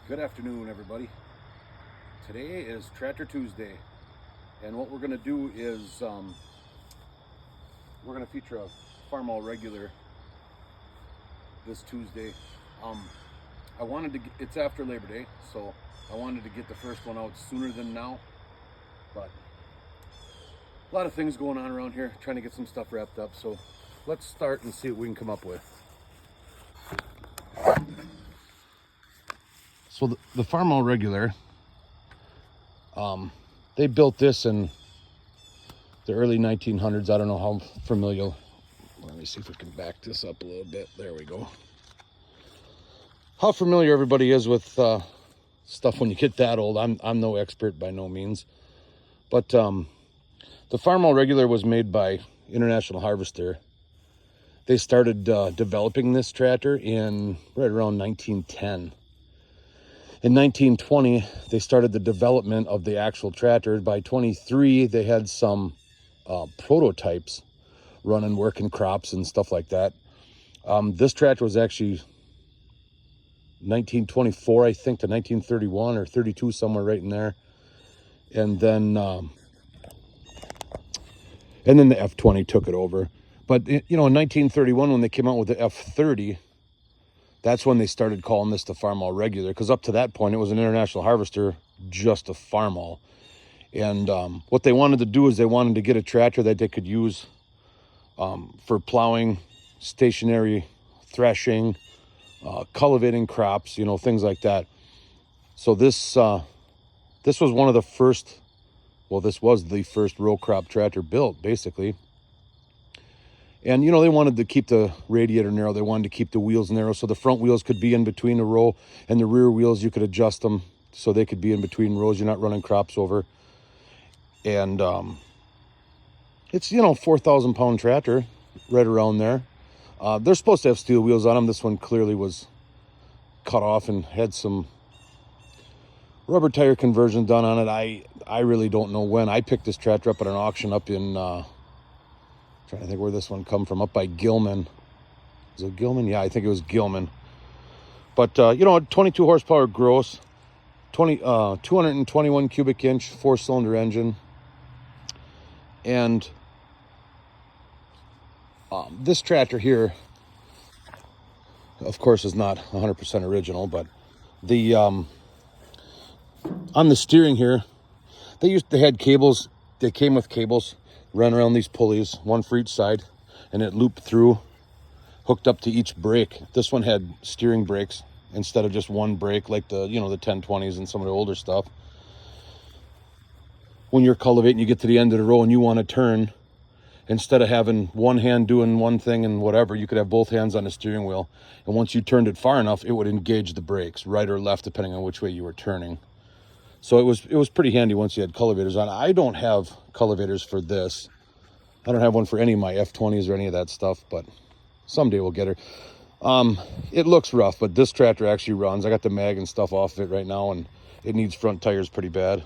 Good afternoon, everybody. Today is Tractor Tuesday, and what we're going to do is we're going to feature a Farmall regular this Tuesday. I wanted to it's after Labor Day, so I wanted to get the first one out sooner than now, but a lot of things going on around here, trying to get some stuff wrapped up, so let's start and see what we can come up with. So the Farmall regular, they built this in the early 1900s. I don't know how familiar. Let me see if we can back this up a little bit. There we go. How familiar everybody is with stuff when you get that old. I'm no expert by no means, but the Farmall regular was made by International Harvester. They started developing this tractor in right around 1910. In 1920, they started the development of the actual tractor. By 23, they had some prototypes running, working crops and stuff like that. This tractor was actually 1924, I think, to 1931 or 32, somewhere right in there. And then the F20 took it over. But, in 1931, when they came out with the F30, that's when they started calling this the Farmall regular, because up to that point, it was an International Harvester, just a Farmall. And what they wanted to do is they wanted to get a tractor that they could use for plowing, stationary threshing, cultivating crops, things like that. So this was one of the first, this was the first row crop tractor built, basically. And, they wanted to keep the radiator narrow. They wanted to keep the wheels narrow, so the front wheels could be in between a row, and the rear wheels, you could adjust them so they could be in between rows. You're not running crops over. And it's, 4,000 pound tractor, right around there. They're supposed to have steel wheels on them. This one clearly was cut off and had some rubber tire conversion done on it. I really don't know when. I picked this tractor up at an auction up in... trying to think where this one come from, up by Gilman. Is it Gilman? Yeah, I think it was Gilman. But 22 horsepower gross, 221 cubic inch, 4-cylinder engine. And this tractor here, of course, is not 100% original, but the on the steering here, they had cables. They came with cables run around these pulleys, one for each side, and it looped through, hooked up to each brake. This one had steering brakes instead of just one brake, like the 1020s and some of the older stuff. When you're cultivating, you get to the end of the row and you want to turn, instead of having one hand doing one thing and whatever, you could have both hands on the steering wheel. And once you turned it far enough, it would engage the brakes, right or left, depending on which way you were turning. So it was pretty handy once you had cultivators on. I don't have cultivators for this. I don't have one for any of my F20s or any of that stuff, but someday we'll get her. It looks rough, but this tractor actually runs. I got the mag and stuff off of it right now, and it needs front tires pretty bad.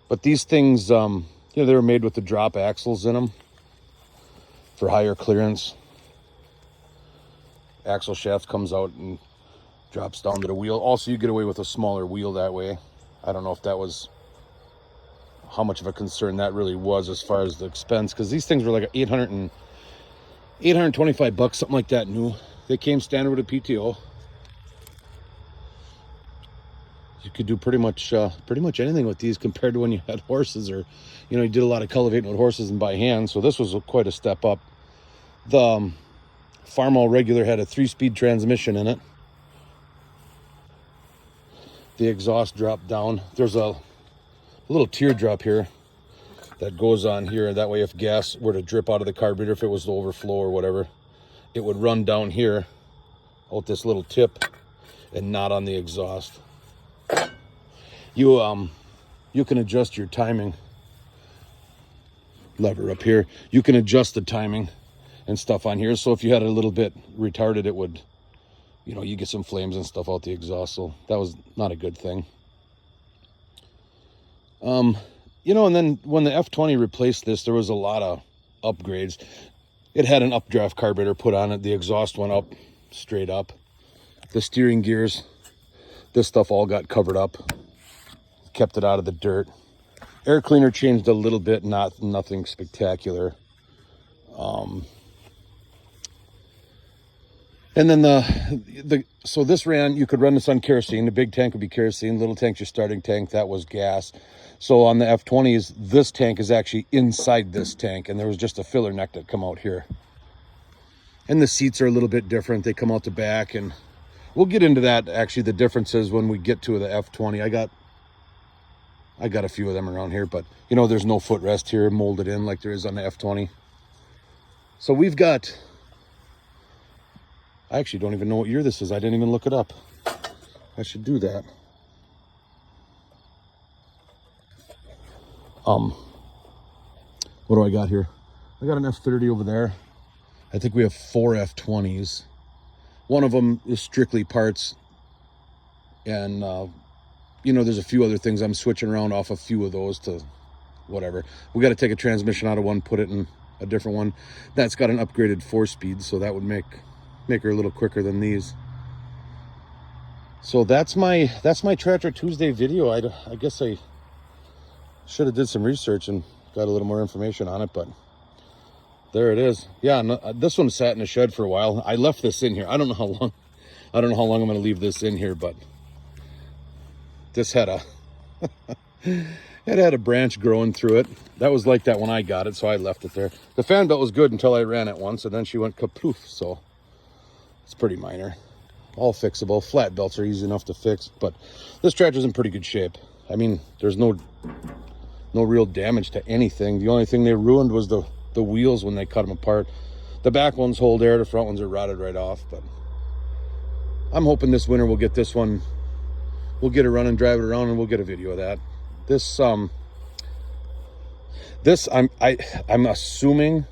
But these things, they were made with the drop axles in them for higher clearance. Axle shaft comes out and drops down to the wheel. Also, you get away with a smaller wheel that way. I don't know if that was how much of a concern that really was as far as the expense, because these things were like $825, something like that new. They came standard with a PTO. You could do pretty much anything with these compared to when you had horses, or you did a lot of cultivating with horses and by hand. So this was quite a step up. The Farmall regular had a 3-speed transmission in it. The exhaust dropped down. There's a little teardrop here that goes on here. That way, if gas were to drip out of the carburetor, if it was to overflow or whatever, it would run down here out this little tip and not on the exhaust. You can adjust your timing lever up here. You can adjust the timing and stuff on here. So if you had it a little bit retarded, it would, you get some flames and stuff out the exhaust. So that was not a good thing. And then when the F20 replaced this, there was a lot of upgrades. It had an updraft carburetor put on it. The exhaust went up, straight up. The steering gears, this stuff all got covered up, kept it out of the dirt. Air cleaner changed a little bit, nothing spectacular. And then so this you could run this on kerosene. The big tank would be kerosene, little tank's your starting tank, that was gas. So on the F20s, this tank is actually inside this tank, and there was just a filler neck that come out here. And the seats are a little bit different, they come out the back, and we'll get into that, actually, the differences when we get to the F20. I got a few of them around here, but you know, there's no footrest here molded in like there is on the F20. So we've got, I actually don't even know what year this is. I didn't even look it up. I should do that. What do I got here? I got an F30 over there. I think we have 4 F20s. One of them is strictly parts. And, you know, there's a few other things. I'm switching around off a few of those to whatever. We got to take a transmission out of one, put it in a different one. That's got an upgraded 4-speed, so that would make her a little quicker than these. So that's my Tractor Tuesday video. I guess I should have did some research and got a little more information on it, but there it is. Yeah, no, this one sat in the shed for a while. I left this in here. I don't know how long I'm going to leave this in here, but this had a it had a branch growing through it. That was like that when I got it, so I left it there. The fan belt was good until I ran it once, and then she went kapoof, so it's pretty minor. All fixable. Flat belts are easy enough to fix, but this tractor's in pretty good shape. I mean, there's no real damage to anything. The only thing they ruined was the wheels when they cut them apart. The back ones hold air, the front ones are rotted right off, but I'm hoping this winter we'll get this one, we'll get it running, drive it around, and we'll get a video of that. This I'm assuming,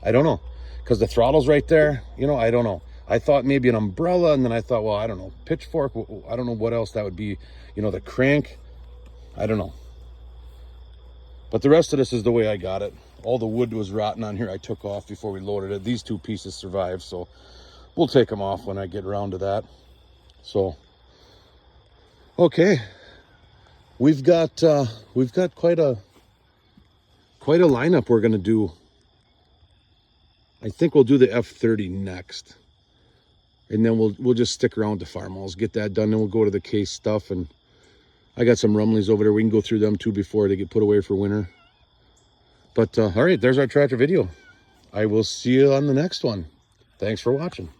I don't know, because the throttle's right there, you know, I don't know. I thought maybe an umbrella, and then I thought, well, I don't know, pitchfork, I don't know what else that would be, you know, the crank, I don't know. But the rest of this is the way I got it. All the wood was rotten on here. I took off before we loaded it. These 2 pieces survived, so we'll take them off when I get around to that. So, okay, we've got quite a lineup we're gonna do. I think we'll do the F30 next, and then we'll just stick around to Farmalls, get that done, then we'll go to the case stuff. And I got some rumblies over there. We can go through them too before they get put away for winter. But all right, there's our tractor video. I will see you on the next one. Thanks for watching.